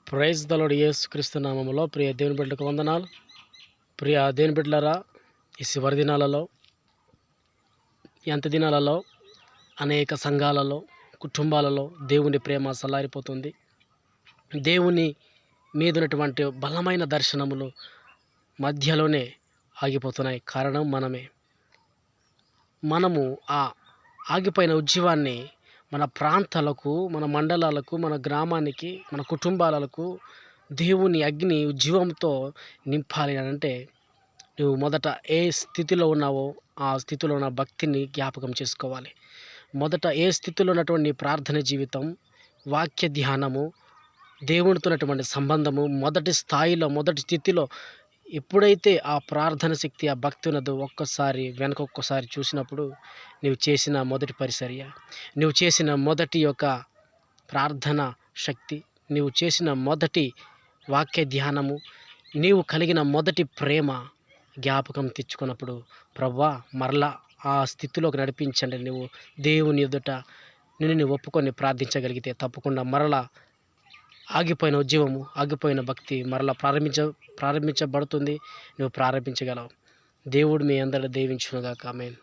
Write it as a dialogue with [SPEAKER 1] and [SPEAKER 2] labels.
[SPEAKER 1] Praise the lord. యేసుక్రీస్తు నామములో ప్రియ దేవుని బిడ్డలకు వందనాలు. ప్రియ దేవుని బిడ్డలారా, ఈ చివరి దినాలలో, ఎంత దినాలలో అనేక సంఘాలలో, కుటుంబాలలో దేవుని ప్రేమ సల్లారిపోతుంది. దేవుని మీద ఉన్నటువంటి బలమైన దర్శనములు మధ్యలోనే ఆగిపోతున్నాయి. కారణం మనము ఆ ఆగిపోయిన ఉద్యమాన్ని మన ప్రాంతాలకు, మన మండలాలకు, మన గ్రామానికి, మన కుటుంబాలకు దేవుని అగ్ని ఉజ్జీవంతో నింపాలి అని అంటే నువ్వు మొదట ఏ స్థితిలో ఉన్నావో ఆ స్థితిలో ఉన్న భక్తిని జ్ఞాపకం చేసుకోవాలి. మొదట ఏ స్థితిలో ఉన్నటువంటి నీ ప్రార్థన జీవితం, వాక్య ధ్యానము, దేవునితో ఉన్నటువంటి సంబంధము మొదటి స్థాయిలో, మొదటి స్థితిలో ఎప్పుడైతే ఆ ప్రార్థన శక్తి, ఆ భక్తి ఉన్నదో ఒక్కసారి చూసినప్పుడు నువ్వు చేసిన మొదటి పరిచర్య, నువ్వు చేసిన మొదటి యొక్క ప్రార్థన శక్తి, నువ్వు చేసిన మొదటి వాక్య ధ్యానము, నీవు కలిగిన మొదటి ప్రేమ జ్ఞాపకం తెచ్చుకున్నప్పుడు, ప్రభువా మరలా ఆ స్థితిలోకి నడిపించండి. నువ్వు దేవుని ఎదుట నిన్ను ఒప్పుకొని ప్రార్థించగలిగితే తప్పకుండా మరలా ఆగిపోయిన ఉద్యమము, ఆగిపోయిన భక్తి మరలా ప్రారంభించబడుతుంది. నువ్వు ప్రారంభించగలవు. దేవుడు మీ అందరూ దీవించునుగాక. ఆమేన్.